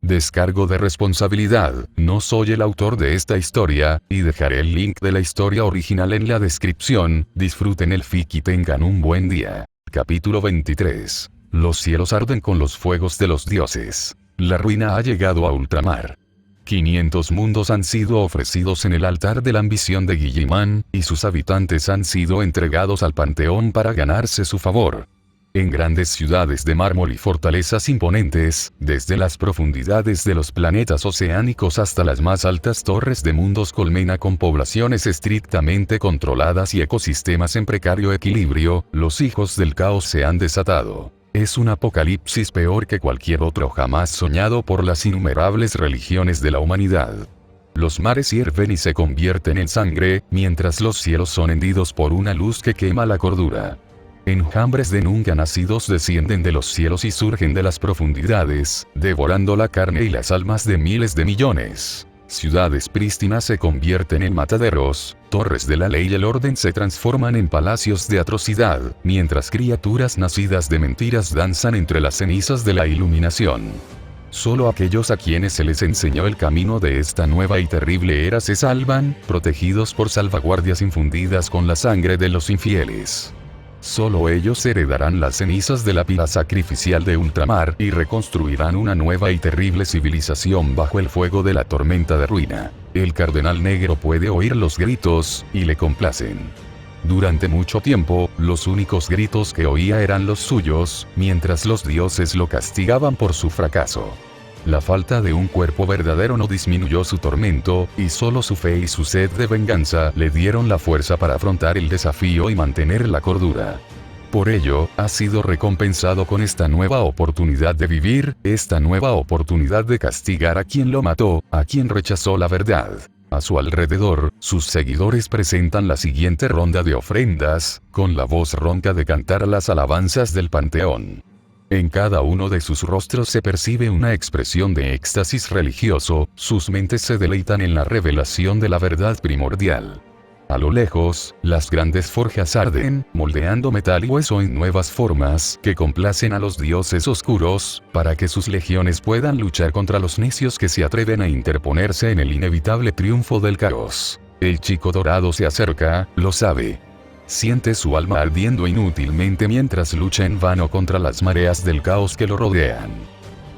Descargo de responsabilidad, no soy el autor de esta historia, y dejaré el link de la historia original en la descripción. Disfruten el fic y tengan un buen día. Capítulo 23. Los cielos arden con los fuegos de los dioses. La ruina ha llegado a ultramar. 500 mundos han sido ofrecidos en el altar de la ambición de Guilliman, y sus habitantes han sido entregados al panteón para ganarse su favor. En grandes ciudades de mármol y fortalezas imponentes, desde las profundidades de los planetas oceánicos hasta las más altas torres de mundos colmena con poblaciones estrictamente controladas y ecosistemas en precario equilibrio, los hijos del caos se han desatado. Es un apocalipsis peor que cualquier otro jamás soñado por las innumerables religiones de la humanidad. Los mares hierven y se convierten en sangre, mientras los cielos son hendidos por una luz que quema la cordura. Enjambres de nunca nacidos descienden de los cielos y surgen de las profundidades, devorando la carne y las almas de miles de millones. Ciudades prístinas se convierten en mataderos, torres de la ley y el orden se transforman en palacios de atrocidad, mientras criaturas nacidas de mentiras danzan entre las cenizas de la iluminación. Solo aquellos a quienes se les enseñó el camino de esta nueva y terrible era se salvan, protegidos por salvaguardias infundidas con la sangre de los infieles. Solo ellos heredarán las cenizas de la pila sacrificial de ultramar y reconstruirán una nueva y terrible civilización bajo el fuego de la tormenta de ruina. El Cardenal Negro puede oír los gritos, y le complacen. Durante mucho tiempo, los únicos gritos que oía eran los suyos, mientras los dioses lo castigaban por su fracaso. La falta de un cuerpo verdadero no disminuyó su tormento, y solo su fe y su sed de venganza le dieron la fuerza para afrontar el desafío y mantener la cordura. Por ello, ha sido recompensado con esta nueva oportunidad de vivir, esta nueva oportunidad de castigar a quien lo mató, a quien rechazó la verdad. A su alrededor, sus seguidores presentan la siguiente ronda de ofrendas, con la voz ronca de cantar las alabanzas del panteón. En cada uno de sus rostros se percibe una expresión de éxtasis religioso, sus mentes se deleitan en la revelación de la verdad primordial. A lo lejos, las grandes forjas arden, moldeando metal y hueso en nuevas formas, que complacen a los dioses oscuros, para que sus legiones puedan luchar contra los necios que se atreven a interponerse en el inevitable triunfo del caos. El chico dorado se acerca, lo sabe. Siente su alma ardiendo inútilmente mientras lucha en vano contra las mareas del caos que lo rodean.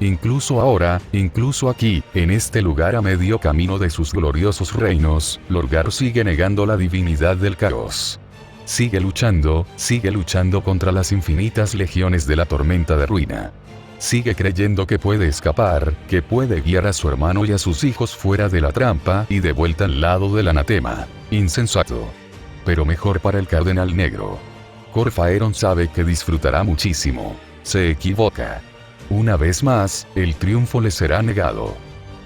Incluso ahora, incluso aquí, en este lugar a medio camino de sus gloriosos reinos, Lorgar sigue negando la divinidad del caos. Sigue luchando contra las infinitas legiones de la tormenta de ruina. Sigue creyendo que puede escapar, que puede guiar a su hermano y a sus hijos fuera de la trampa y de vuelta al lado del anatema. Insensato. Pero mejor para el Cardenal Negro. Corfaeron sabe que disfrutará muchísimo. Se equivoca. Una vez más, el triunfo le será negado.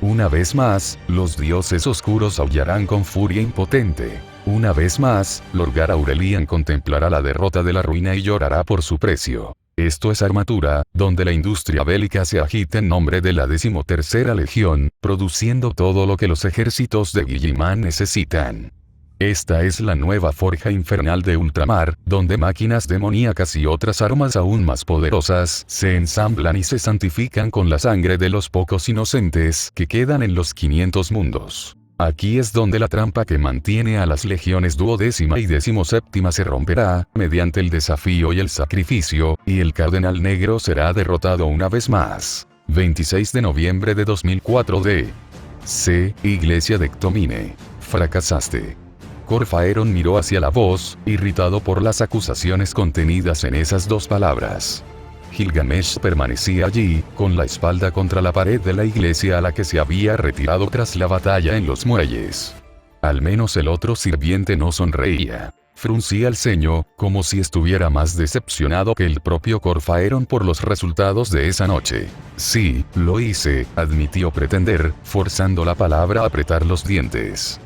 Una vez más, los dioses oscuros aullarán con furia impotente. Una vez más, Lorgar Aurelian contemplará la derrota de la ruina y llorará por su precio. Esto es Armatura, donde la industria bélica se agita en nombre de la 13ª Legión, produciendo todo lo que los ejércitos de Guilliman necesitan. Esta es la nueva forja infernal de ultramar, donde máquinas demoníacas y otras armas aún más poderosas se ensamblan y se santifican con la sangre de los pocos inocentes que quedan en los 500 mundos. Aquí es donde la trampa que mantiene a las legiones 12ª y 17ª se romperá, mediante el desafío y el sacrificio, y el Cardenal Negro será derrotado una vez más. 26 de noviembre de 2004 D.C. Iglesia de Ctomine. Fracasaste. Corfaeron miró hacia la voz, irritado por las acusaciones contenidas en esas dos palabras. Gilgamesh permanecía allí, con la espalda contra la pared de la iglesia a la que se había retirado tras la batalla en los muelles. Al menos el otro sirviente no sonreía. Fruncía el ceño, como si estuviera más decepcionado que el propio Corfaeron por los resultados de esa noche. Sí, lo hice, admitió pretender, forzando la palabra a apretar los dientes.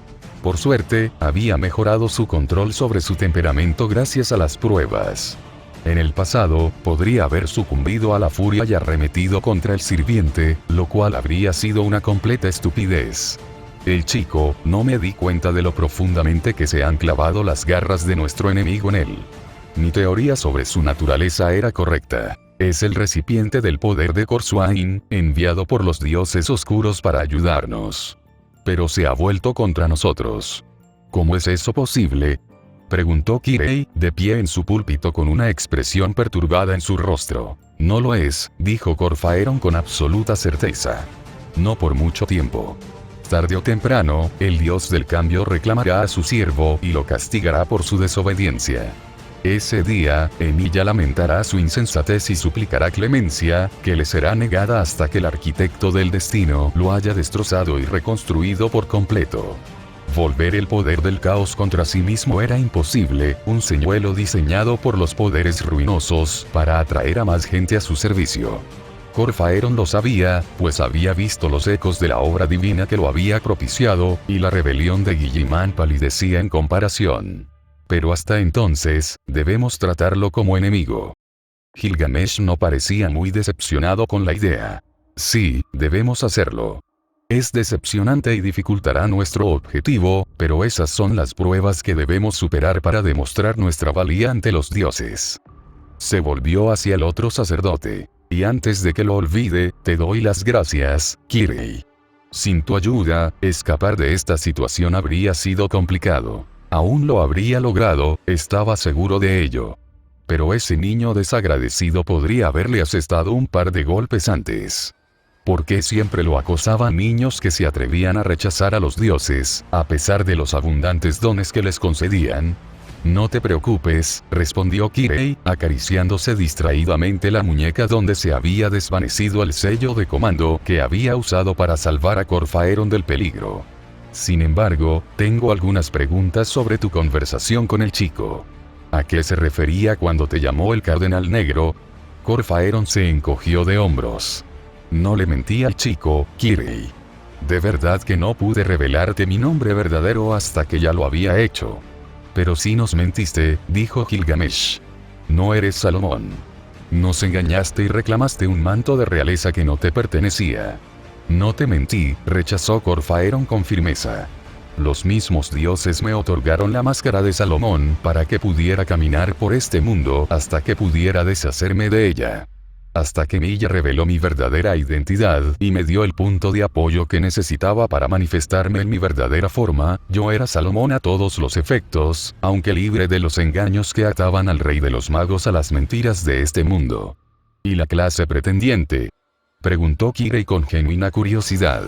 Por suerte, había mejorado su control sobre su temperamento gracias a las pruebas. En el pasado, podría haber sucumbido a la furia y arremetido contra el sirviente, lo cual habría sido una completa estupidez. El chico, no me di cuenta de lo profundamente que se han clavado las garras de nuestro enemigo en él. Mi teoría sobre su naturaleza era correcta. Es el recipiente del poder de Korsuain, enviado por los dioses oscuros para ayudarnos. Pero se ha vuelto contra nosotros. ¿Cómo es eso posible?, preguntó Kirei, de pie en su púlpito con una expresión perturbada en su rostro. No lo es, dijo Corfaeron con absoluta certeza. No por mucho tiempo. Tarde o temprano, el dios del cambio reclamará a su siervo y lo castigará por su desobediencia. Ese día, Emilia lamentará su insensatez y suplicará clemencia, que le será negada hasta que el arquitecto del destino lo haya destrozado y reconstruido por completo. Volver el poder del caos contra sí mismo era imposible, un señuelo diseñado por los poderes ruinosos para atraer a más gente a su servicio. Corfaeron lo sabía, pues había visto los ecos de la obra divina que lo había propiciado, y la rebelión de Guilliman palidecía en comparación. Pero hasta entonces, debemos tratarlo como enemigo. Gilgamesh no parecía muy decepcionado con la idea. Sí, debemos hacerlo. Es decepcionante y dificultará nuestro objetivo, pero esas son las pruebas que debemos superar para demostrar nuestra valía ante los dioses. Se volvió hacia el otro sacerdote. Y antes de que lo olvide, te doy las gracias, Kirei. Sin tu ayuda, escapar de esta situación habría sido complicado. Aún lo habría logrado, estaba seguro de ello. Pero ese niño desagradecido podría haberle asestado un par de golpes antes. ¿Por qué siempre lo acosaban niños que se atrevían a rechazar a los dioses, a pesar de los abundantes dones que les concedían? No te preocupes, respondió Kirei, acariciándose distraídamente la muñeca donde se había desvanecido el sello de comando que había usado para salvar a Corfaeron del peligro. Sin embargo, tengo algunas preguntas sobre tu conversación con el chico. ¿A qué se refería cuando te llamó el Cardenal Negro? Corfaeron se encogió de hombros. No le mentí al chico, Kirei. De verdad que no pude revelarte mi nombre verdadero hasta que ya lo había hecho. Pero sí nos mentiste, dijo Gilgamesh. No eres Salomón. Nos engañaste y reclamaste un manto de realeza que no te pertenecía. No te mentí, rechazó Corfaeron con firmeza. Los mismos dioses me otorgaron la máscara de Salomón para que pudiera caminar por este mundo hasta que pudiera deshacerme de ella. Hasta que Milla reveló mi verdadera identidad y me dio el punto de apoyo que necesitaba para manifestarme en mi verdadera forma, yo era Salomón a todos los efectos, aunque libre de los engaños que ataban al rey de los magos a las mentiras de este mundo. ¿Y la clase pretendiente?, preguntó Kirei con genuina curiosidad.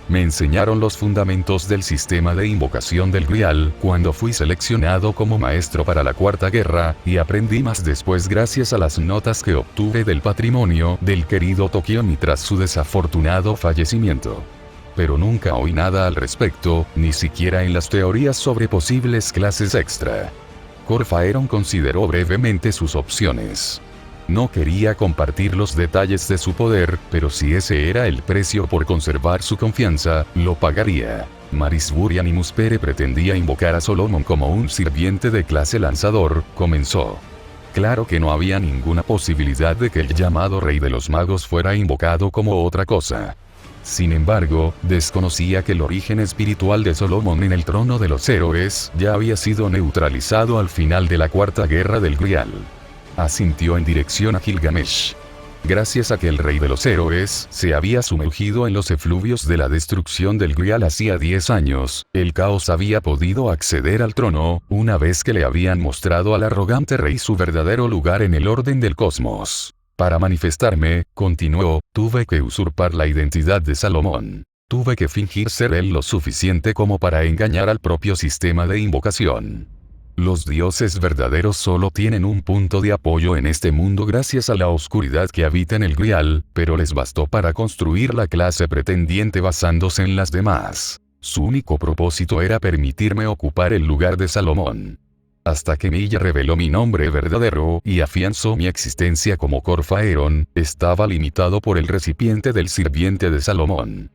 Me enseñaron los fundamentos del sistema de invocación del Grial cuando fui seleccionado como maestro para la Cuarta Guerra, y aprendí más después gracias a las notas que obtuve del patrimonio del querido Tokiomi tras su desafortunado fallecimiento. Pero nunca oí nada al respecto, ni siquiera en las teorías sobre posibles clases extra. Corfaeron consideró brevemente sus opciones. No quería compartir los detalles de su poder, pero si ese era el precio por conservar su confianza, lo pagaría. Marisburian y Muspere pretendía invocar a Solomon como un sirviente de clase lanzador, comenzó. Claro que no había ninguna posibilidad de que el llamado Rey de los Magos fuera invocado como otra cosa. Sin embargo, desconocía que el origen espiritual de Solomon en el trono de los héroes ya había sido neutralizado al final de la Cuarta Guerra del Grial. Asintió en dirección a Gilgamesh. Gracias a que el rey de los héroes se había sumergido en los efluvios de la destrucción del Grial hacía 10 años, el caos había podido acceder al trono, una vez que le habían mostrado al arrogante rey su verdadero lugar en el orden del cosmos. Para manifestarme, continuó, tuve que usurpar la identidad de Salomón. Tuve que fingir ser él lo suficiente como para engañar al propio sistema de invocación. Los dioses verdaderos solo tienen un punto de apoyo en este mundo gracias a la oscuridad que habita en el Grial, pero les bastó para construir la clase pretendiente basándose en las demás. Su único propósito era permitirme ocupar el lugar de Salomón. Hasta que Milla reveló mi nombre verdadero y afianzó mi existencia como Corfaeron, estaba limitado por el recipiente del sirviente de Salomón.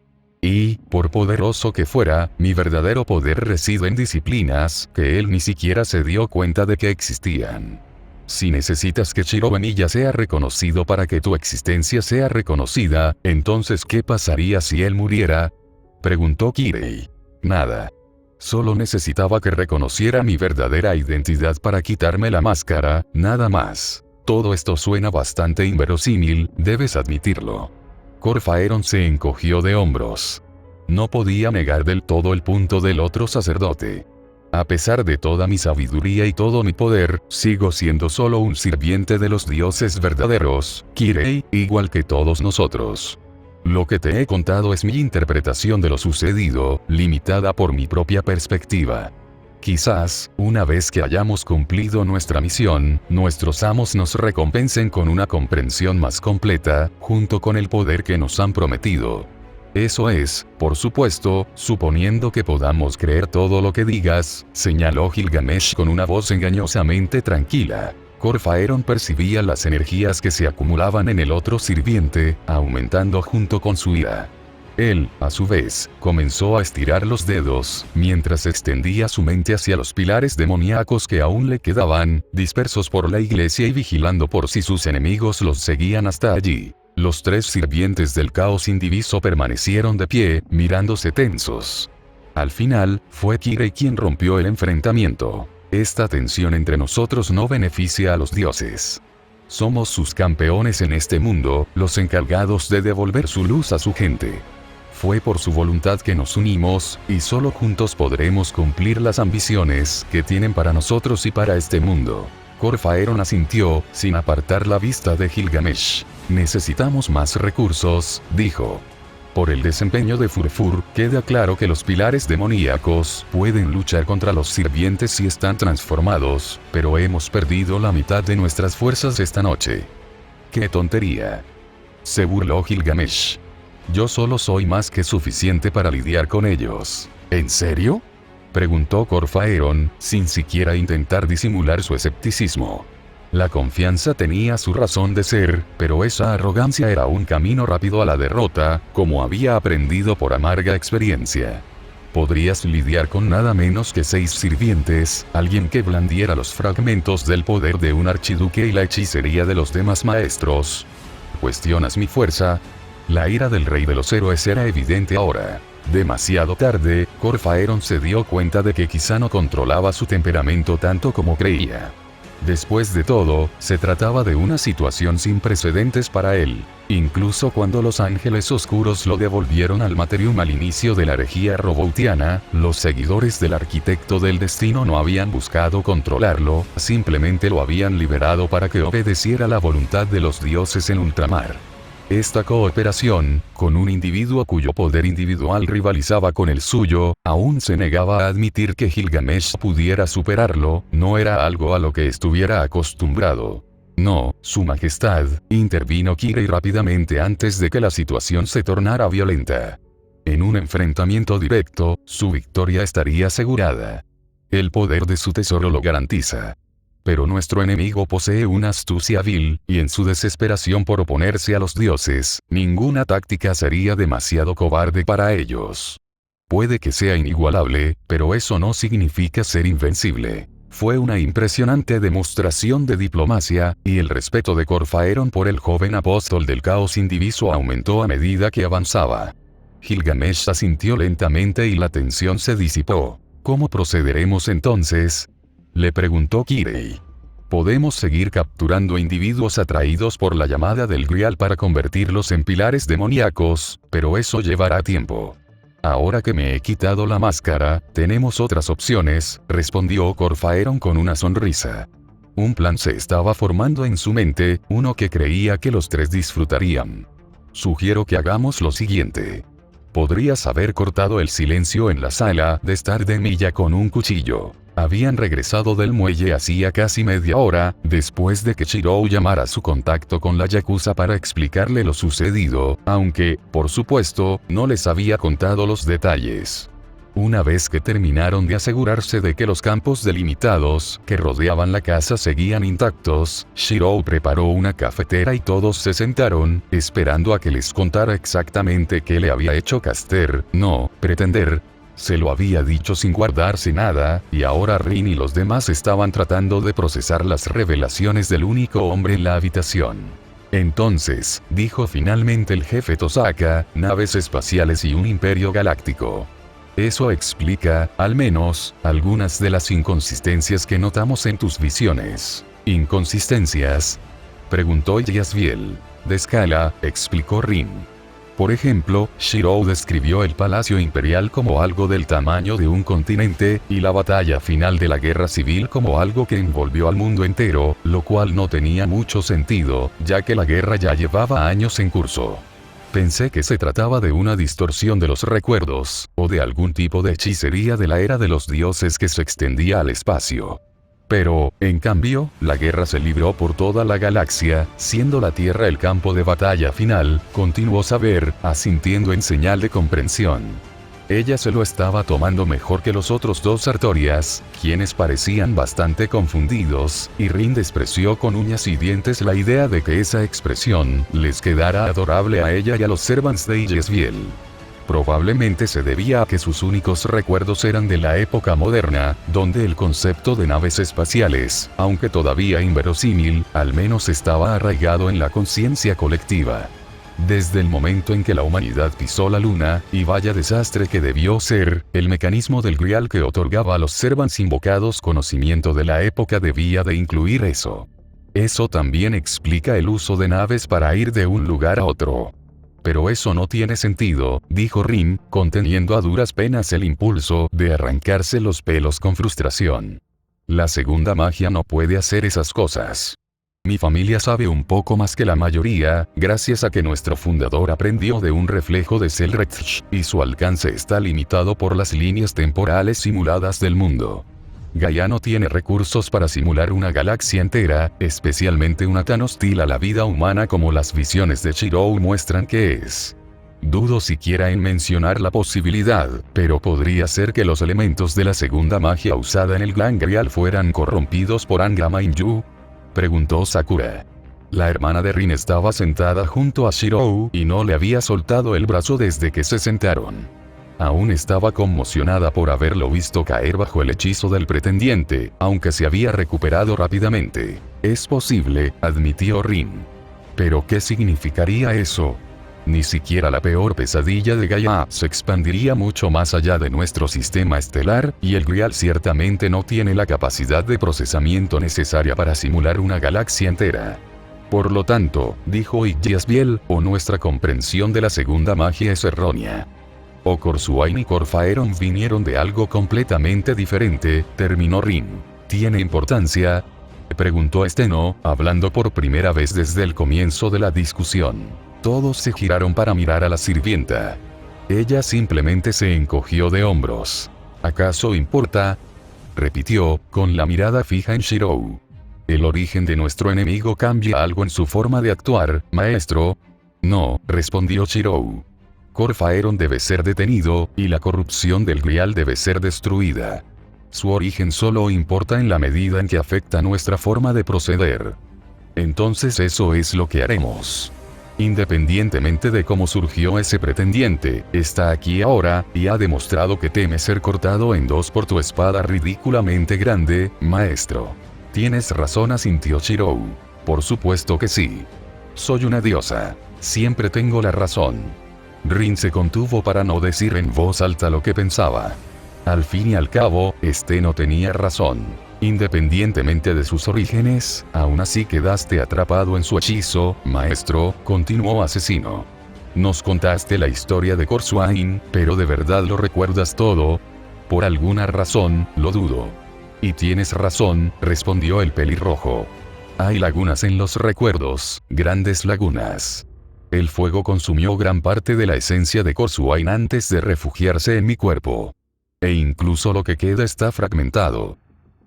Y, por poderoso que fuera, mi verdadero poder reside en disciplinas que él ni siquiera se dio cuenta de que existían. Si necesitas que Shirobemilla sea reconocido para que tu existencia sea reconocida, entonces ¿qué pasaría si él muriera?, preguntó Kirei. Nada. Solo necesitaba que reconociera mi verdadera identidad para quitarme la máscara, nada más. Todo esto suena bastante inverosímil, debes admitirlo. Corfaeron se encogió de hombros. No podía negar del todo el punto del otro sacerdote. A pesar de toda mi sabiduría y todo mi poder, sigo siendo solo un sirviente de los dioses verdaderos, Kirei, igual que todos nosotros. Lo que te he contado es mi interpretación de lo sucedido, limitada por mi propia perspectiva. Quizás, una vez que hayamos cumplido nuestra misión, nuestros amos nos recompensen con una comprensión más completa, junto con el poder que nos han prometido. Eso es, por supuesto, suponiendo que podamos creer todo lo que digas, señaló Gilgamesh con una voz engañosamente tranquila. Corfaeron percibía las energías que se acumulaban en el otro sirviente, aumentando junto con su ira. Él, a su vez, comenzó a estirar los dedos, mientras extendía su mente hacia los pilares demoníacos que aún le quedaban, dispersos por la iglesia y vigilando por si sus enemigos los seguían hasta allí. Los tres sirvientes del caos indiviso permanecieron de pie, mirándose tensos. Al final, fue Kirei quien rompió el enfrentamiento. Esta tensión entre nosotros no beneficia a los dioses. Somos sus campeones en este mundo, los encargados de devolver su luz a su gente. Fue por su voluntad que nos unimos, y solo juntos podremos cumplir las ambiciones que tienen para nosotros y para este mundo. Corfaeron asintió, sin apartar la vista de Gilgamesh. Necesitamos más recursos, dijo. Por el desempeño de Furfur, queda claro que los pilares demoníacos pueden luchar contra los sirvientes si están transformados, pero hemos perdido la mitad de nuestras fuerzas esta noche. ¡Qué tontería!, se burló Gilgamesh. Yo solo soy más que suficiente para lidiar con ellos. ¿En serio?, preguntó Corfaeron, sin siquiera intentar disimular su escepticismo. La confianza tenía su razón de ser, pero esa arrogancia era un camino rápido a la derrota, como había aprendido por amarga experiencia. Podrías lidiar con nada menos que 6 sirvientes, alguien que blandiera los fragmentos del poder de un archiduque y la hechicería de los demás maestros. ¿Cuestionas mi fuerza? La ira del rey de los héroes era evidente ahora. Demasiado tarde, Corfaeron se dio cuenta de que quizá no controlaba su temperamento tanto como creía. Después de todo, se trataba de una situación sin precedentes para él. Incluso cuando los ángeles oscuros lo devolvieron al Materium al inicio de la herejía roboutiana, los seguidores del arquitecto del destino no habían buscado controlarlo, simplemente lo habían liberado para que obedeciera la voluntad de los dioses en ultramar. Esta cooperación, con un individuo cuyo poder individual rivalizaba con el suyo, aún se negaba a admitir que Gilgamesh pudiera superarlo, no era algo a lo que estuviera acostumbrado. No, su majestad, intervino Kirei rápidamente antes de que la situación se tornara violenta. En un enfrentamiento directo, su victoria estaría asegurada. El poder de su tesoro lo garantiza. Pero nuestro enemigo posee una astucia vil, y en su desesperación por oponerse a los dioses, ninguna táctica sería demasiado cobarde para ellos. Puede que sea inigualable, pero eso no significa ser invencible. Fue una impresionante demostración de diplomacia, y el respeto de Corfaeron por el joven apóstol del caos indiviso aumentó a medida que avanzaba. Gilgamesh asintió lentamente y la tensión se disipó. ¿Cómo procederemos entonces?, le preguntó Kirei. Podemos seguir capturando individuos atraídos por la llamada del Grial para convertirlos en pilares demoníacos, pero eso llevará tiempo. Ahora que me he quitado la máscara, tenemos otras opciones, respondió Corfaeron con una sonrisa. Un plan se estaba formando en su mente, uno que creía que los tres disfrutarían. Sugiero que hagamos lo siguiente. Podrías haber cortado el silencio en la sala de estar de milla con un cuchillo. Habían regresado del muelle hacía casi media hora, después de que Shirou llamara a su contacto con la Yakuza para explicarle lo sucedido, aunque, por supuesto, no les había contado los detalles. Una vez que terminaron de asegurarse de que los campos delimitados que rodeaban la casa seguían intactos, Shirou preparó una cafetera y todos se sentaron, esperando a que les contara exactamente qué le había hecho Caster, no pretender. Se lo había dicho sin guardarse nada, y ahora Rin y los demás estaban tratando de procesar las revelaciones del único hombre en la habitación. Entonces, dijo finalmente el jefe Tosaka, naves espaciales y un imperio galáctico. Eso explica, al menos, algunas de las inconsistencias que notamos en tus visiones. ¿Inconsistencias? Preguntó Yasbiel. De escala, explicó Rin. Por ejemplo, Shirou describió el Palacio Imperial como algo del tamaño de un continente, y la batalla final de la Guerra Civil como algo que envolvió al mundo entero, lo cual no tenía mucho sentido, ya que la guerra ya llevaba años en curso. Pensé que se trataba de una distorsión de los recuerdos, o de algún tipo de hechicería de la era de los dioses que se extendía al espacio. Pero, en cambio, la guerra se libró por toda la galaxia, siendo la Tierra el campo de batalla final, continuó Saber, asintiendo en señal de comprensión. Ella se lo estaba tomando mejor que los otros dos Artorias, quienes parecían bastante confundidos, y Rin despreció con uñas y dientes la idea de que esa expresión les quedara adorable a ella y a los servants de Yesbiel. Probablemente se debía a que sus únicos recuerdos eran de la época moderna, donde el concepto de naves espaciales, aunque todavía inverosímil, al menos estaba arraigado en la conciencia colectiva. Desde el momento en que la humanidad pisó la luna, y vaya desastre que debió ser, el mecanismo del Grial que otorgaba a los servants invocados conocimiento de la época debía de incluir eso. Eso también explica el uso de naves para ir de un lugar a otro. Pero eso no tiene sentido, dijo Rin, conteniendo a duras penas el impulso de arrancarse los pelos con frustración. La segunda magia no puede hacer esas cosas. Mi familia sabe un poco más que la mayoría, gracias a que nuestro fundador aprendió de un reflejo de Selretch, y su alcance está limitado por las líneas temporales simuladas del mundo. Gaia no tiene recursos para simular una galaxia entera, especialmente una tan hostil a la vida humana como las visiones de Shirou muestran que es. Dudo siquiera en mencionar la posibilidad, pero podría ser que los elementos de la segunda magia usada en el Gran Grial fueran corrompidos por Angra Mainyu, preguntó Sakura. La hermana de Rin estaba sentada junto a Shirou y no le había soltado el brazo desde que se sentaron. Aún estaba conmocionada por haberlo visto caer bajo el hechizo del pretendiente, aunque se había recuperado rápidamente. Es posible, admitió Rin. ¿Pero qué significaría eso? Ni siquiera la peor pesadilla de Gaia se expandiría mucho más allá de nuestro sistema estelar, y el Grial ciertamente no tiene la capacidad de procesamiento necesaria para simular una galaxia entera. Por lo tanto, dijo Yasbiel, o nuestra comprensión de la segunda magia es errónea. O Corsuain y Corfaeron vinieron de algo completamente diferente, terminó Rin. ¿Tiene importancia?, preguntó Steno, hablando por primera vez desde el comienzo de la discusión. Todos se giraron para mirar a la sirvienta. Ella simplemente se encogió de hombros. ¿Acaso importa?, repitió, con la mirada fija en Shirou. ¿El origen de nuestro enemigo cambia algo en su forma de actuar, maestro? No, respondió Shirou. Corfaeron debe ser detenido, y la corrupción del Grial debe ser destruida. Su origen solo importa en la medida en que afecta nuestra forma de proceder. Entonces eso es lo que haremos. Independientemente de cómo surgió ese pretendiente, está aquí ahora, y ha demostrado que teme ser cortado en dos por tu espada ridículamente grande, maestro. Tienes razón, asintió Shirou. Por supuesto que sí. Soy una diosa. Siempre tengo la razón. Rin se contuvo para no decir en voz alta lo que pensaba. Al fin y al cabo, no tenía razón. Independientemente de sus orígenes, aún así quedaste atrapado en su hechizo, maestro, continuó Asesino. Nos contaste la historia de Corsuain, pero ¿de verdad lo recuerdas todo? Por alguna razón, lo dudo. Y tienes razón, respondió el pelirrojo. Hay lagunas en los recuerdos, grandes lagunas. El fuego consumió gran parte de la esencia de Corsuain antes de refugiarse en mi cuerpo. E incluso lo que queda está fragmentado.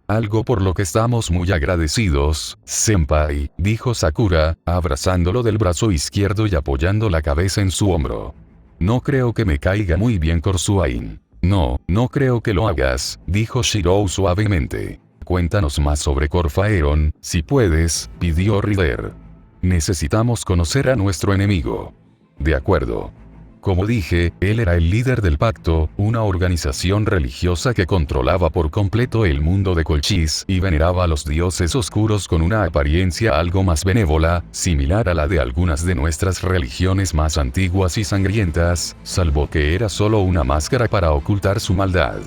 Algo por lo que estamos muy agradecidos, senpai, dijo Sakura, abrazándolo del brazo izquierdo y apoyando la cabeza en su hombro. No creo que me caiga muy bien Corsuain. No, no creo que lo hagas, dijo Shirou suavemente. Cuéntanos más sobre Corfaeron, si puedes, pidió Rider. Necesitamos conocer a nuestro enemigo. De acuerdo. Como dije, él era el líder del Pacto, una organización religiosa que controlaba por completo el mundo de Colchis y veneraba a los dioses oscuros con una apariencia algo más benévola, similar a la de algunas de nuestras religiones más antiguas y sangrientas, salvo que era solo una máscara para ocultar su maldad.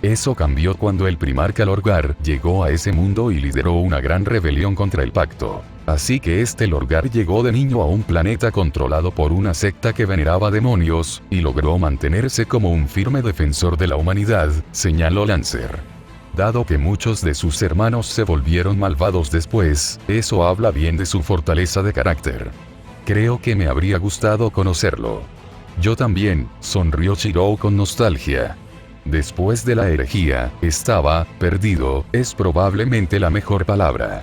Eso cambió cuando el primarca Lorgar llegó a ese mundo y lideró una gran rebelión contra el Pacto. Así que este Lorgar llegó de niño a un planeta controlado por una secta que veneraba demonios, y logró mantenerse como un firme defensor de la humanidad, señaló Lancer. Dado que muchos de sus hermanos se volvieron malvados después, eso habla bien de su fortaleza de carácter. Creo que me habría gustado conocerlo. Yo también, sonrió Shirou con nostalgia. Después de la herejía, estaba perdido, es probablemente la mejor palabra.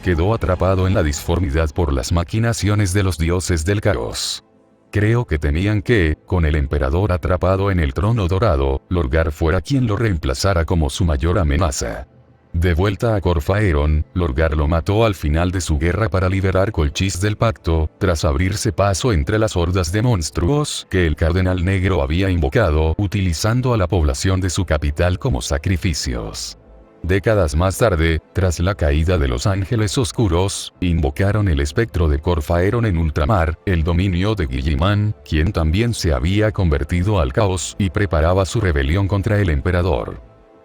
Quedó atrapado en la disformidad por las maquinaciones de los dioses del caos. Creo que temían que, con el emperador atrapado en el trono dorado, Lorgar fuera quien lo reemplazara como su mayor amenaza. De vuelta a Corfaeron, Lorgar lo mató al final de su guerra para liberar Colchis del pacto, tras abrirse paso entre las hordas de monstruos que el Cardenal Negro había invocado, utilizando a la población de su capital como sacrificios. Décadas más tarde, tras la caída de los Ángeles Oscuros, invocaron el espectro de Corfaeron en ultramar, el dominio de Guilliman, quien también se había convertido al caos y preparaba su rebelión contra el emperador.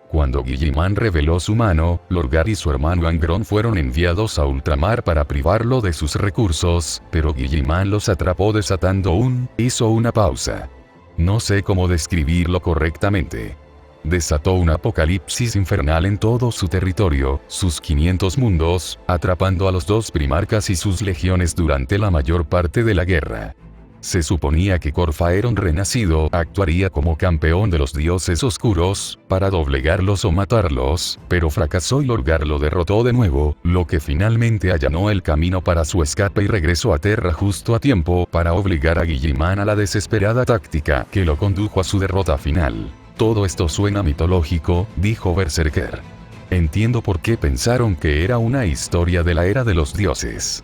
Cuando Guilliman reveló su mano, Lorgar y su hermano Angron fueron enviados a ultramar para privarlo de sus recursos, pero Guilliman los atrapó desatando hizo una pausa. No sé cómo describirlo correctamente. Desató un apocalipsis infernal en todo su territorio, sus 500 mundos, atrapando a los dos primarcas y sus legiones durante la mayor parte de la guerra. Se suponía que Corfaeron renacido actuaría como campeón de los dioses oscuros, para doblegarlos o matarlos, pero fracasó y Lorgar lo derrotó de nuevo, lo que finalmente allanó el camino para su escape y regresó a Terra justo a tiempo para obligar a Guilliman a la desesperada táctica que lo condujo a su derrota final. Todo esto suena mitológico, dijo Berserker. Entiendo por qué pensaron que era una historia de la era de los dioses.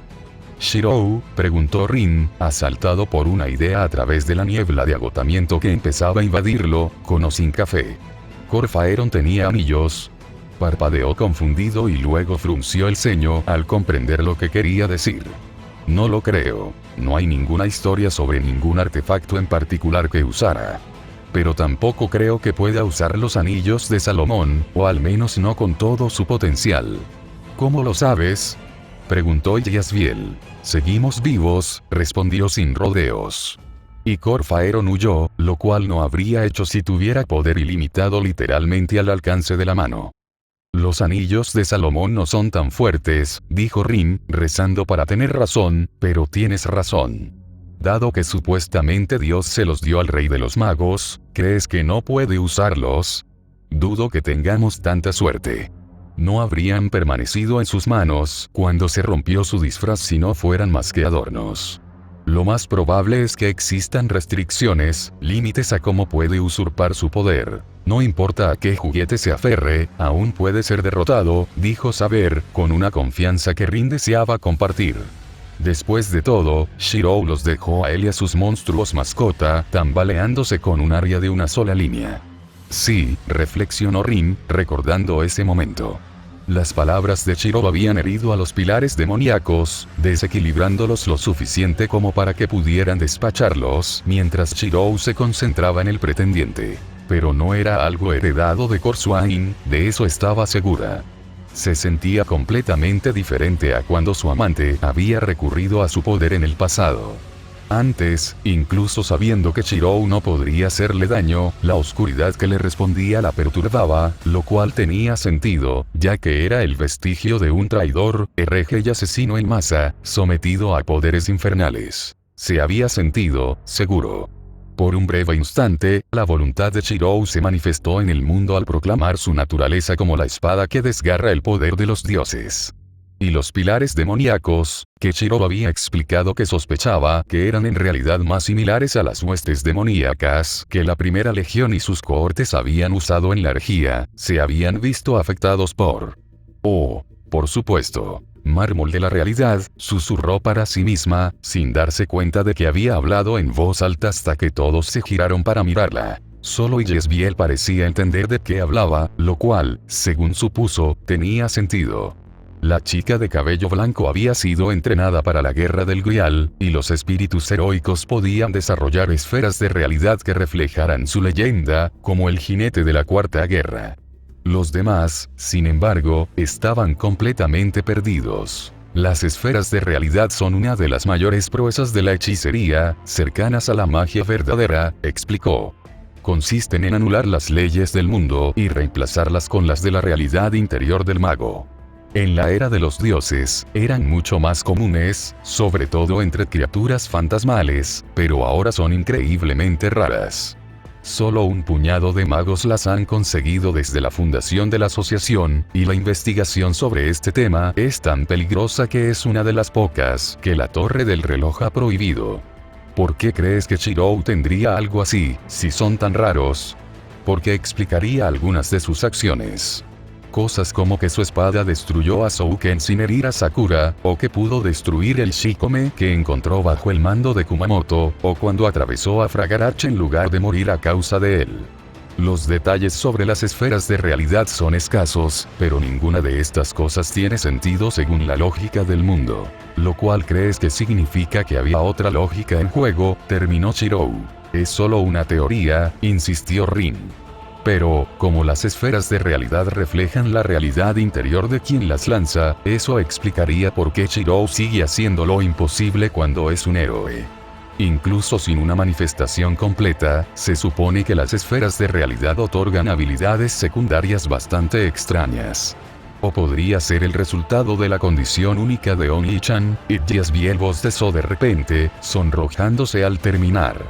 Shirou, preguntó Rin, asaltado por una idea a través de la niebla de agotamiento que empezaba a invadirlo, con o sin café. ¿Corfaeron tenía anillos? Parpadeó confundido y luego frunció el ceño al comprender lo que quería decir. No lo creo. No hay ninguna historia sobre ningún artefacto en particular que usara. Pero tampoco creo que pueda usar los anillos de Salomón, o al menos no con todo su potencial. ¿Cómo lo sabes?, preguntó Yasbiel. Seguimos vivos, respondió sin rodeos. Y Corfaeron huyó, lo cual no habría hecho si tuviera poder ilimitado literalmente al alcance de la mano. Los anillos de Salomón no son tan fuertes, dijo Rin, rezando para tener razón, pero tienes razón. Dado que supuestamente Dios se los dio al rey de los magos, ¿crees que no puede usarlos? Dudo que tengamos tanta suerte. No habrían permanecido en sus manos cuando se rompió su disfraz si no fueran más que adornos. Lo más probable es que existan restricciones, límites a cómo puede usurpar su poder. No importa a qué juguete se aferre, aún puede ser derrotado, dijo Saber, con una confianza que Rin deseaba compartir. Después de todo, Shirou los dejó a él y a sus monstruos mascota, tambaleándose con un área de una sola línea. Sí, reflexionó Rin, recordando ese momento. Las palabras de Shirou habían herido a los pilares demoníacos, desequilibrándolos lo suficiente como para que pudieran despacharlos, mientras Shirou se concentraba en el pretendiente. Pero no era algo heredado de Corsuain, de eso estaba segura. Se sentía completamente diferente a cuando su amante había recurrido a su poder en el pasado. Antes, incluso sabiendo que Shirou no podría hacerle daño, la oscuridad que le respondía la perturbaba, lo cual tenía sentido, ya que era el vestigio de un traidor, hereje y asesino en masa, sometido a poderes infernales. Se había sentido seguro. Por un breve instante, la voluntad de Shirou se manifestó en el mundo al proclamar su naturaleza como la espada que desgarra el poder de los dioses. Y los pilares demoníacos, que Shirou había explicado que sospechaba que eran en realidad más similares a las huestes demoníacas que la primera legión y sus cohortes habían usado en la herejía, se habían visto afectados por... Oh, por supuesto. Mármol de la realidad, susurró para sí misma, sin darse cuenta de que había hablado en voz alta hasta que todos se giraron para mirarla. Solo Yesbiel parecía entender de qué hablaba, lo cual, según supuso, tenía sentido. La chica de cabello blanco había sido entrenada para la guerra del Grial, y los espíritus heroicos podían desarrollar esferas de realidad que reflejaran su leyenda, como el jinete de la Cuarta Guerra. Los demás, sin embargo, estaban completamente perdidos. Las esferas de realidad son una de las mayores proezas de la hechicería, cercanas a la magia verdadera, explicó. Consisten en anular las leyes del mundo y reemplazarlas con las de la realidad interior del mago. En la era de los dioses, eran mucho más comunes, sobre todo entre criaturas fantasmales, pero ahora son increíblemente raras. Solo un puñado de magos las han conseguido desde la fundación de la asociación, y la investigación sobre este tema es tan peligrosa que es una de las pocas que la Torre del Reloj ha prohibido. ¿Por qué crees que Shirou tendría algo así, si son tan raros? Porque explicaría algunas de sus acciones. Cosas como que su espada destruyó a Souken sin herir a Sakura, o que pudo destruir el Shikome que encontró bajo el mando de Kumamoto, o cuando atravesó a Fragarache en lugar de morir a causa de él. Los detalles sobre las esferas de realidad son escasos, pero ninguna de estas cosas tiene sentido según la lógica del mundo. ¿Lo cual crees que significa que había otra lógica en juego?, terminó Shirou. Es solo una teoría, insistió Rin. Pero, como las esferas de realidad reflejan la realidad interior de quien las lanza, eso explicaría por qué Shirou sigue haciendo lo imposible cuando es un héroe. Incluso sin una manifestación completa, se supone que las esferas de realidad otorgan habilidades secundarias bastante extrañas. O podría ser el resultado de la condición única de Oni-chan, y Yasbiel bostezó de repente, sonrojándose al terminar.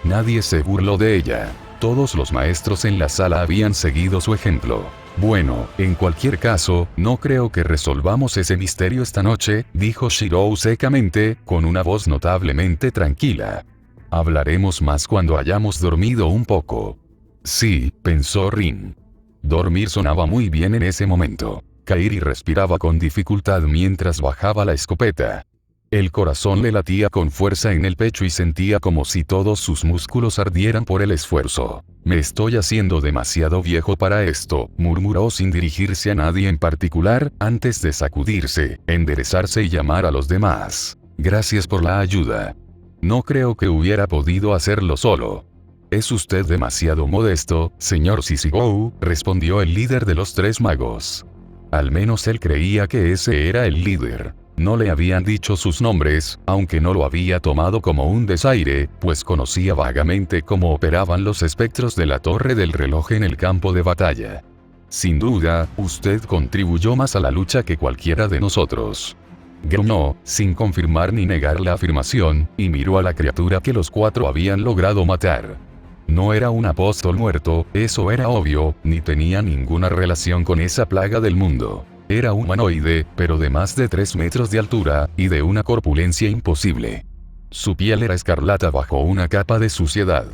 Nadie se burló de ella. Todos los maestros en la sala habían seguido su ejemplo. Bueno, en cualquier caso, no creo que resolvamos ese misterio esta noche, dijo Shirou secamente, con una voz notablemente tranquila. Hablaremos más cuando hayamos dormido un poco. Sí, pensó Rin. Dormir sonaba muy bien en ese momento. Kairi respiraba con dificultad mientras bajaba la escopeta. El corazón le latía con fuerza en el pecho y sentía como si todos sus músculos ardieran por el esfuerzo. Me estoy haciendo demasiado viejo para esto, murmuró sin dirigirse a nadie en particular, antes de sacudirse, enderezarse y llamar a los demás. Gracias por la ayuda. No creo que hubiera podido hacerlo solo. Es usted demasiado modesto, señor Shishigou, respondió el líder de los tres magos. Al menos él creía que ese era el líder. No le habían dicho sus nombres, aunque no lo había tomado como un desaire, pues conocía vagamente cómo operaban los espectros de la Torre del Reloj en el campo de batalla. Sin duda, usted contribuyó más a la lucha que cualquiera de nosotros. Gruñó, sin confirmar ni negar la afirmación, y miró a la criatura que los cuatro habían logrado matar. No era un apóstol muerto, eso era obvio, ni tenía ninguna relación con esa plaga del mundo. Era humanoide, pero de más de 3 metros de altura, y de una corpulencia imposible. Su piel era escarlata bajo una capa de suciedad.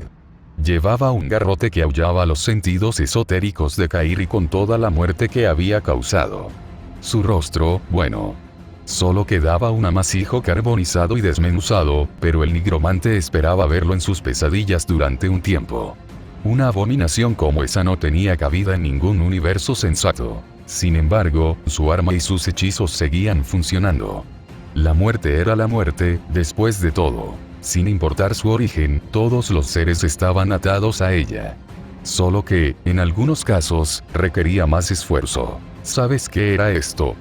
Llevaba un garrote que aullaba los sentidos esotéricos de Kairi con toda la muerte que había causado. Su rostro, bueno, solo quedaba un amasijo carbonizado y desmenuzado, pero el nigromante esperaba verlo en sus pesadillas durante un tiempo. Una abominación como esa no tenía cabida en ningún universo sensato. Sin embargo, su arma y sus hechizos seguían funcionando. La muerte era la muerte, después de todo. Sin importar su origen, todos los seres estaban atados a ella. Solo que, en algunos casos, requería más esfuerzo. ¿Sabes qué era esto?,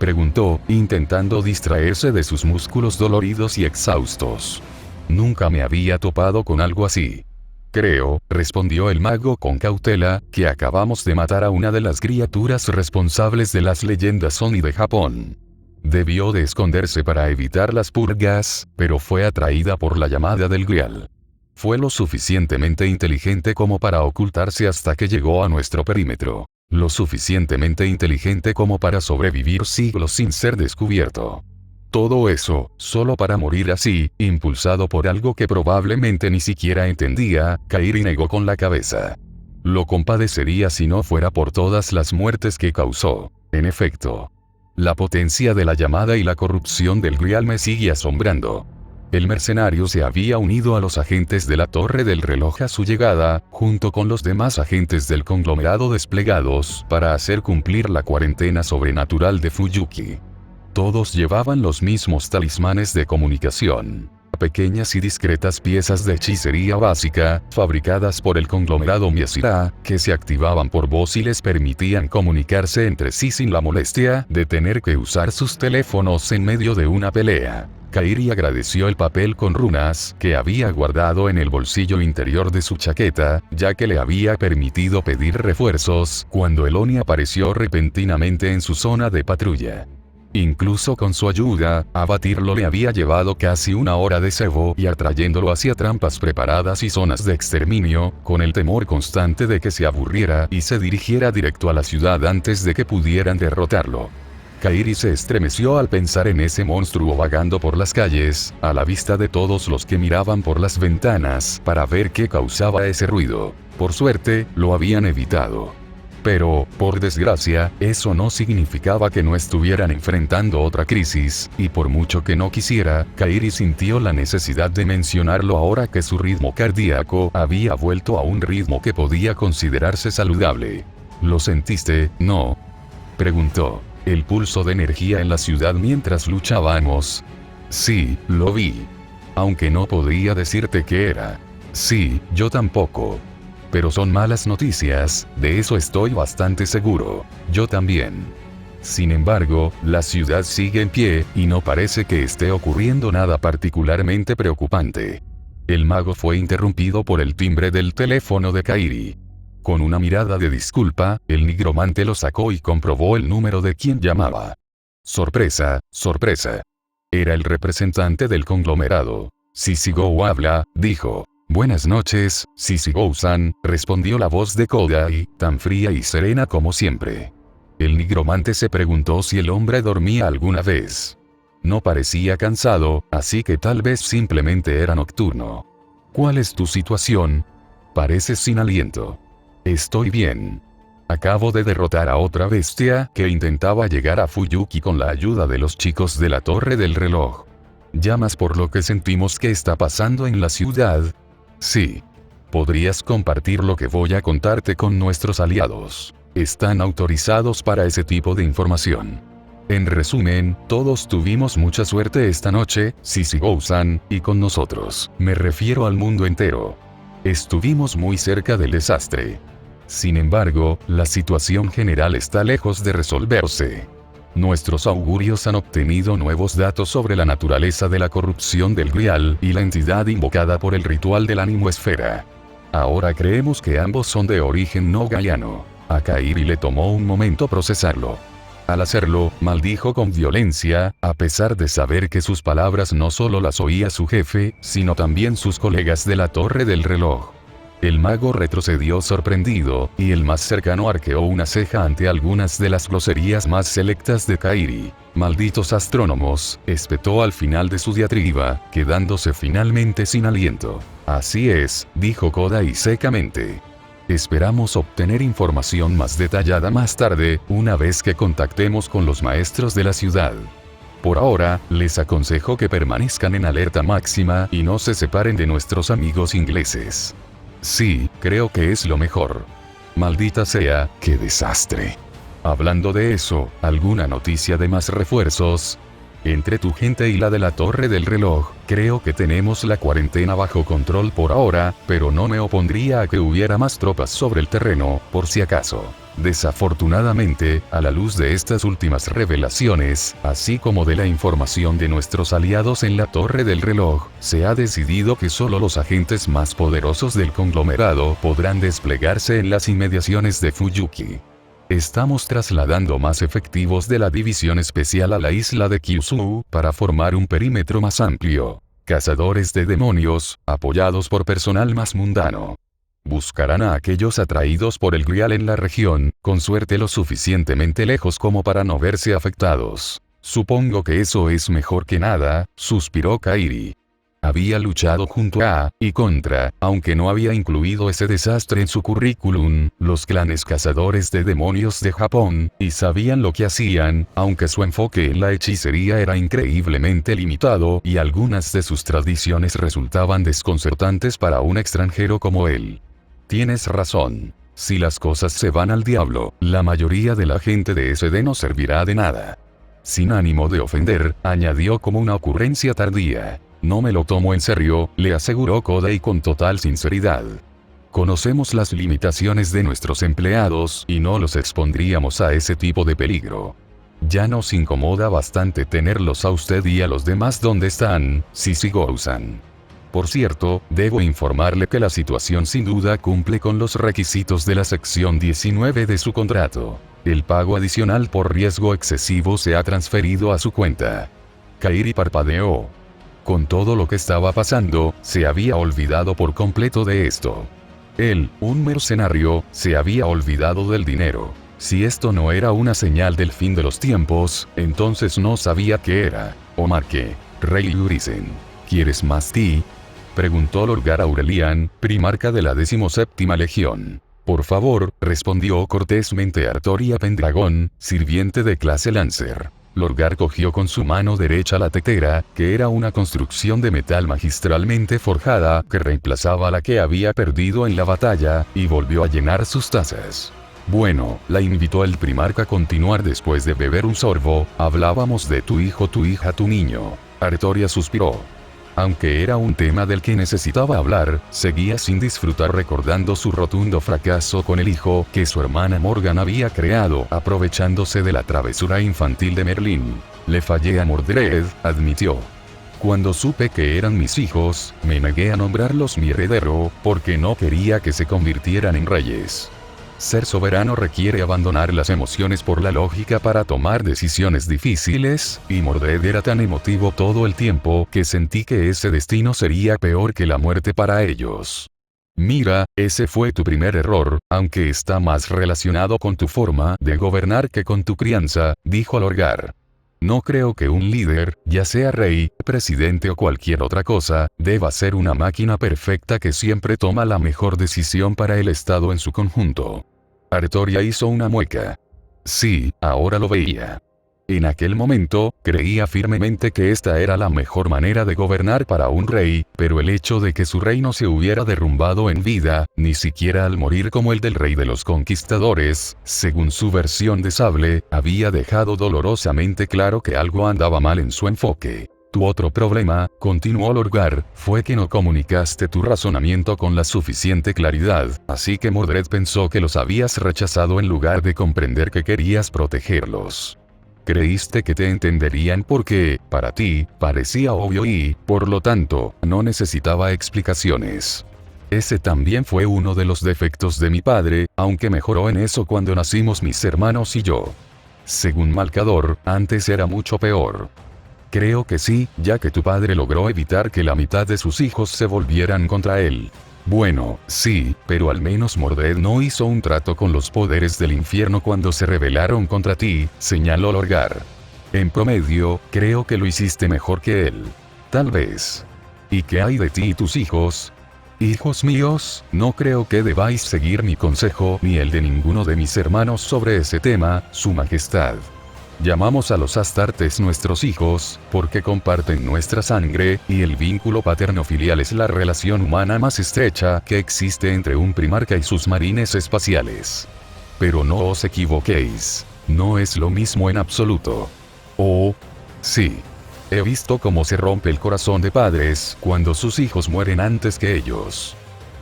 preguntó, intentando distraerse de sus músculos doloridos y exhaustos. Nunca me había topado con algo así. Creo, respondió el mago con cautela, que acabamos de matar a una de las criaturas responsables de las leyendas Oni de Japón. Debió de esconderse para evitar las purgas, pero fue atraída por la llamada del Grial. Fue lo suficientemente inteligente como para ocultarse hasta que llegó a nuestro perímetro. Lo suficientemente inteligente como para sobrevivir siglos sin ser descubierto. Todo eso, solo para morir así, impulsado por algo que probablemente ni siquiera entendía, Kairi negó con la cabeza. Lo compadecería si no fuera por todas las muertes que causó. En efecto, la potencia de la llamada y la corrupción del Grial me sigue asombrando. El mercenario se había unido a los agentes de la Torre del Reloj a su llegada, junto con los demás agentes del conglomerado desplegados, para hacer cumplir la cuarentena sobrenatural de Fuyuki. Todos llevaban los mismos talismanes de comunicación. Pequeñas y discretas piezas de hechicería básica, fabricadas por el conglomerado Miasira, que se activaban por voz y les permitían comunicarse entre sí sin la molestia de tener que usar sus teléfonos en medio de una pelea. Kairi agradeció el papel con runas que había guardado en el bolsillo interior de su chaqueta, ya que le había permitido pedir refuerzos cuando el Oni apareció repentinamente en su zona de patrulla. Incluso con su ayuda, abatirlo le había llevado casi una hora de cebo y atrayéndolo hacia trampas preparadas y zonas de exterminio, con el temor constante de que se aburriera y se dirigiera directo a la ciudad antes de que pudieran derrotarlo. Kairi se estremeció al pensar en ese monstruo vagando por las calles, a la vista de todos los que miraban por las ventanas para ver qué causaba ese ruido. Por suerte, lo habían evitado. Pero, por desgracia, eso no significaba que no estuvieran enfrentando otra crisis, y por mucho que no quisiera, Kairi sintió la necesidad de mencionarlo ahora que su ritmo cardíaco había vuelto a un ritmo que podía considerarse saludable. ¿Lo sentiste, no?, preguntó. ¿El pulso de energía en la ciudad mientras luchábamos? Sí, lo vi. Aunque no podría decirte qué era. Sí, yo tampoco. Pero son malas noticias, de eso estoy bastante seguro. Yo también. Sin embargo, la ciudad sigue en pie, y no parece que esté ocurriendo nada particularmente preocupante. El mago fue interrumpido por el timbre del teléfono de Kairi. Con una mirada de disculpa, el nigromante lo sacó y comprobó el número de quien llamaba. Sorpresa, sorpresa. Era el representante del conglomerado. Sissigou habla, dijo. Buenas noches, Sissigou-san, respondió la voz de Kodai, tan fría y serena como siempre. El nigromante se preguntó si el hombre dormía alguna vez. No parecía cansado, así que tal vez simplemente era nocturno. ¿Cuál es tu situación? Pareces sin aliento. Estoy bien. Acabo de derrotar a otra bestia que intentaba llegar a Fuyuki con la ayuda de los chicos de la Torre del Reloj. ¿Llamas por lo que sentimos que está pasando en la ciudad? Sí. ¿Podrías compartir lo que voy a contarte con nuestros aliados? Están autorizados para ese tipo de información. En resumen, todos tuvimos mucha suerte esta noche, Sissigou-san, y con nosotros, me refiero al mundo entero. Estuvimos muy cerca del desastre. Sin embargo, la situación general está lejos de resolverse. Nuestros augurios han obtenido nuevos datos sobre la naturaleza de la corrupción del Grial y la entidad invocada por el ritual de la Animoesfera. Ahora creemos que ambos son de origen no gaiano. A Kairi le tomó un momento procesarlo. Al hacerlo, maldijo con violencia, a pesar de saber que sus palabras no solo las oía su jefe, sino también sus colegas de la Torre del Reloj. El mago retrocedió sorprendido, y el más cercano arqueó una ceja ante algunas de las groserías más selectas de Kairi. Malditos astrónomos, espetó al final de su diatriba, quedándose finalmente sin aliento. Así es, dijo Kodai secamente. Esperamos obtener información más detallada más tarde, una vez que contactemos con los maestros de la ciudad. Por ahora, les aconsejo que permanezcan en alerta máxima y no se separen de nuestros amigos ingleses. Sí, creo que es lo mejor. Maldita sea, qué desastre. Hablando de eso, ¿alguna noticia de más refuerzos? Entre tu gente y la de la Torre del Reloj, creo que tenemos la cuarentena bajo control por ahora, pero no me opondría a que hubiera más tropas sobre el terreno, por si acaso. Desafortunadamente, a la luz de estas últimas revelaciones, así como de la información de nuestros aliados en la Torre del Reloj, se ha decidido que solo los agentes más poderosos del conglomerado podrán desplegarse en las inmediaciones de Fuyuki. Estamos trasladando más efectivos de la División Especial a la isla de Kyushu para formar un perímetro más amplio. Cazadores de demonios, apoyados por personal más mundano. Buscarán a aquellos atraídos por el Grial en la región, con suerte lo suficientemente lejos como para no verse afectados. Supongo que eso es mejor que nada, suspiró Kairi. Había luchado junto a, y contra, aunque no había incluido ese desastre en su currículum, los clanes cazadores de demonios de Japón, y sabían lo que hacían, aunque su enfoque en la hechicería era increíblemente limitado y algunas de sus tradiciones resultaban desconcertantes para un extranjero como él. Tienes razón. Si las cosas se van al diablo, la mayoría de la gente de SD no servirá de nada. Sin ánimo de ofender, añadió como una ocurrencia tardía. No me lo tomo en serio, le aseguró Kodai con total sinceridad. Conocemos las limitaciones de nuestros empleados y no los expondríamos a ese tipo de peligro. Ya nos incomoda bastante tenerlos a usted y a los demás donde están, Shichigo-san. Por cierto, debo informarle que la situación sin duda cumple con los requisitos de la sección 19 de su contrato. El pago adicional por riesgo excesivo se ha transferido a su cuenta. Kairi parpadeó. Con todo lo que estaba pasando, se había olvidado por completo de esto. Él, un mercenario, se había olvidado del dinero. Si esto no era una señal del fin de los tiempos, entonces no sabía qué era. Omar ¿qué? Rey Urizen. ¿Quieres más ti? Preguntó Lorgar Aurelian, primarca de la 17ª Legión. Por favor, respondió cortésmente Artoria Pendragon, sirviente de clase Lancer. Lorgar cogió con su mano derecha la tetera, que era una construcción de metal magistralmente forjada que reemplazaba la que había perdido en la batalla, y volvió a llenar sus tazas. Bueno, la invitó el primarca a continuar después de beber un sorbo. Hablábamos de tu hijo, tu hija, tu niño. Artoria suspiró. Aunque era un tema del que necesitaba hablar, seguía sin disfrutar recordando su rotundo fracaso con el hijo que su hermana Morgan había creado aprovechándose de la travesura infantil de Merlin. Le fallé a Mordred, admitió. Cuando supe que eran mis hijos, me negué a nombrarlos mi heredero, porque no quería que se convirtieran en reyes. Ser soberano requiere abandonar las emociones por la lógica para tomar decisiones difíciles, y Mordred era tan emotivo todo el tiempo que sentí que ese destino sería peor que la muerte para ellos. Mira, ese fue tu primer error, aunque está más relacionado con tu forma de gobernar que con tu crianza, dijo Lorgar. No creo que un líder, ya sea rey, presidente o cualquier otra cosa, deba ser una máquina perfecta que siempre toma la mejor decisión para el Estado en su conjunto. Artoria hizo una mueca. Sí, ahora lo veía. En aquel momento, creía firmemente que esta era la mejor manera de gobernar para un rey, pero el hecho de que su reino se hubiera derrumbado en vida, ni siquiera al morir como el del rey de los conquistadores, según su versión de sable, había dejado dolorosamente claro que algo andaba mal en su enfoque. Tu otro problema, continuó Lorgar, fue que no comunicaste tu razonamiento con la suficiente claridad, así que Mordred pensó que los habías rechazado en lugar de comprender que querías protegerlos. Creíste que te entenderían porque, para ti, parecía obvio y, por lo tanto, no necesitaba explicaciones. Ese también fue uno de los defectos de mi padre, aunque mejoró en eso cuando nacimos mis hermanos y yo. Según Malcador, antes era mucho peor. Creo que sí, ya que tu padre logró evitar que la mitad de sus hijos se volvieran contra él. Bueno, sí, pero al menos Mordred no hizo un trato con los poderes del infierno cuando se rebelaron contra ti, señaló Lorgar. En promedio, creo que lo hiciste mejor que él. Tal vez. ¿Y qué hay de ti y tus hijos? Hijos míos, no creo que debáis seguir mi consejo ni el de ninguno de mis hermanos sobre ese tema, Su Majestad. Llamamos a los Astartes nuestros hijos, porque comparten nuestra sangre, y el vínculo paterno-filial es la relación humana más estrecha que existe entre un primarca y sus marines espaciales. Pero no os equivoquéis. No es lo mismo en absoluto. Oh, sí. He visto cómo se rompe el corazón de padres cuando sus hijos mueren antes que ellos.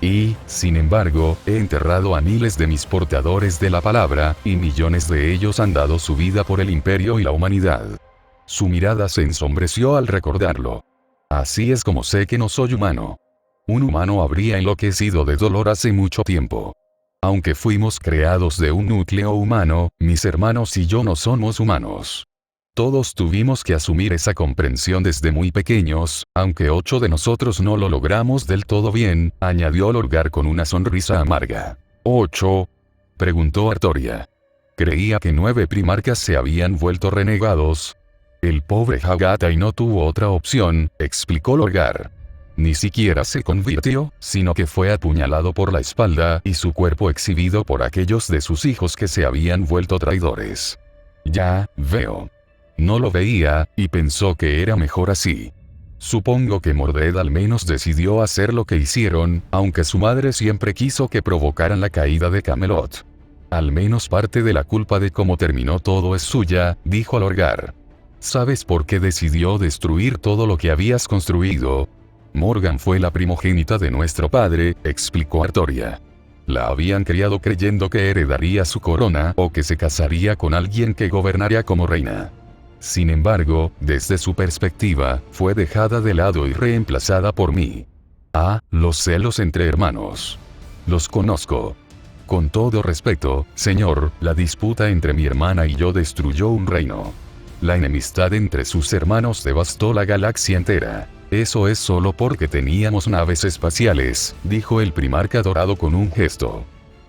Y, sin embargo, he enterrado a miles de mis portadores de la palabra, y millones de ellos han dado su vida por el imperio y la humanidad. Su mirada se ensombreció al recordarlo. Así es como sé que no soy humano. Un humano habría enloquecido de dolor hace mucho tiempo. Aunque fuimos creados de un núcleo humano, mis hermanos y yo no somos humanos. Todos tuvimos que asumir esa comprensión desde muy pequeños, aunque 8 de nosotros no lo logramos del todo bien, añadió Lorgar con una sonrisa amarga. ¿8? Preguntó Artoria. Creía que 9 primarcas se habían vuelto renegados. El pobre Hagatai no tuvo otra opción, explicó Lorgar. Ni siquiera se convirtió, sino que fue apuñalado por la espalda y su cuerpo exhibido por aquellos de sus hijos que se habían vuelto traidores. Ya, veo. No lo veía, y pensó que era mejor así. Supongo que Mordred al menos decidió hacer lo que hicieron, aunque su madre siempre quiso que provocaran la caída de Camelot. Al menos parte de la culpa de cómo terminó todo es suya, dijo Lorgar. ¿Sabes por qué decidió destruir todo lo que habías construido? Morgan fue la primogénita de nuestro padre, explicó Artoria. La habían criado creyendo que heredaría su corona o que se casaría con alguien que gobernaría como reina. Sin embargo, desde su perspectiva, fue dejada de lado y reemplazada por mí. Ah, los celos entre hermanos. Los conozco. Con todo respeto, señor, la disputa entre mi hermana y yo destruyó un reino. La enemistad entre sus hermanos devastó la galaxia entera. Eso es solo porque teníamos naves espaciales, dijo el primarca dorado con un gesto.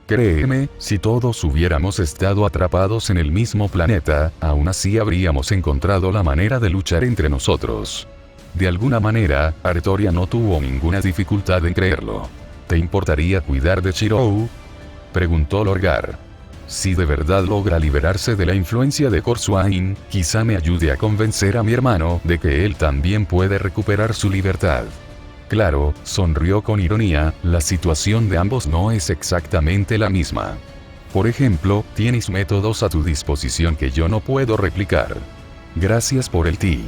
Créeme, si todos hubiéramos estado atrapados en el mismo planeta, aún así habríamos encontrado la manera de luchar entre nosotros. De alguna manera, Artoria no tuvo ninguna dificultad en creerlo. ¿Te importaría cuidar de Shirou?, preguntó Lorgar. Si de verdad logra liberarse de la influencia de Corsoain, quizá me ayude a convencer a mi hermano de que él también puede recuperar su libertad. Claro, sonrió con ironía, la situación de ambos no es exactamente la misma. Por ejemplo, tienes métodos a tu disposición que yo no puedo replicar. Gracias por el ti.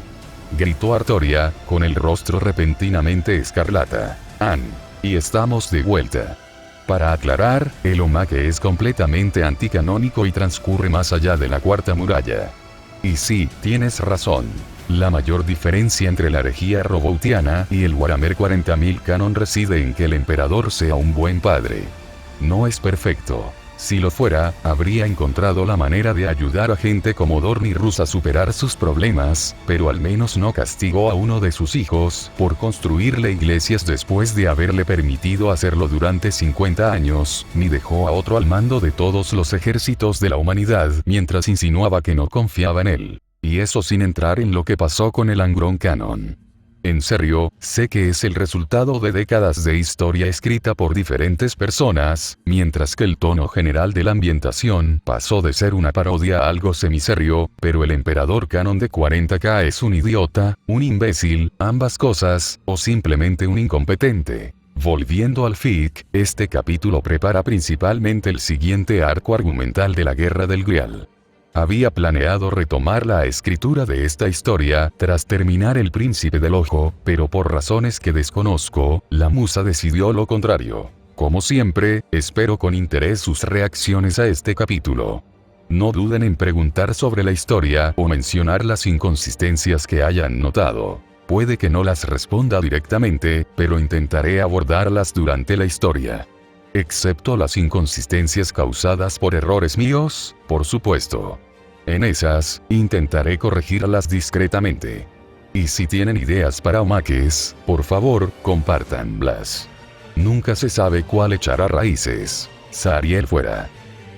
Gritó Artoria, con el rostro repentinamente escarlata. Y estamos de vuelta. Para aclarar, el Omake es completamente anticanónico y transcurre más allá de la cuarta muralla. Y sí, tienes razón. La mayor diferencia entre la herejía roboutiana y el Warhammer 40.000 canon reside en que el emperador sea un buen padre. No es perfecto. Si lo fuera, habría encontrado la manera de ayudar a gente como Dorn y Rus a superar sus problemas, pero al menos no castigó a uno de sus hijos por construirle iglesias después de haberle permitido hacerlo durante 50 años, ni dejó a otro al mando de todos los ejércitos de la humanidad mientras insinuaba que no confiaba en él. Y eso sin entrar en lo que pasó con el Angron Canon. En serio, sé que es el resultado de décadas de historia escrita por diferentes personas, mientras que el tono general de la ambientación pasó de ser una parodia a algo semiserio, pero el emperador canon de 40K es un idiota, un imbécil, ambas cosas, o simplemente un incompetente. Volviendo al FIC, este capítulo prepara principalmente el siguiente arco argumental de la Guerra del Grial. Había planeado retomar la escritura de esta historia tras terminar El Príncipe del Ojo, pero por razones que desconozco, la musa decidió lo contrario. Como siempre, espero con interés sus reacciones a este capítulo. No duden en preguntar sobre la historia o mencionar las inconsistencias que hayan notado. Puede que no las responda directamente, pero intentaré abordarlas durante la historia. Excepto las inconsistencias causadas por errores míos, por supuesto. En esas, intentaré corregirlas discretamente. Y si tienen ideas para omakes, por favor, compártanlas. Nunca se sabe cuál echará raíces. Zariel fuera.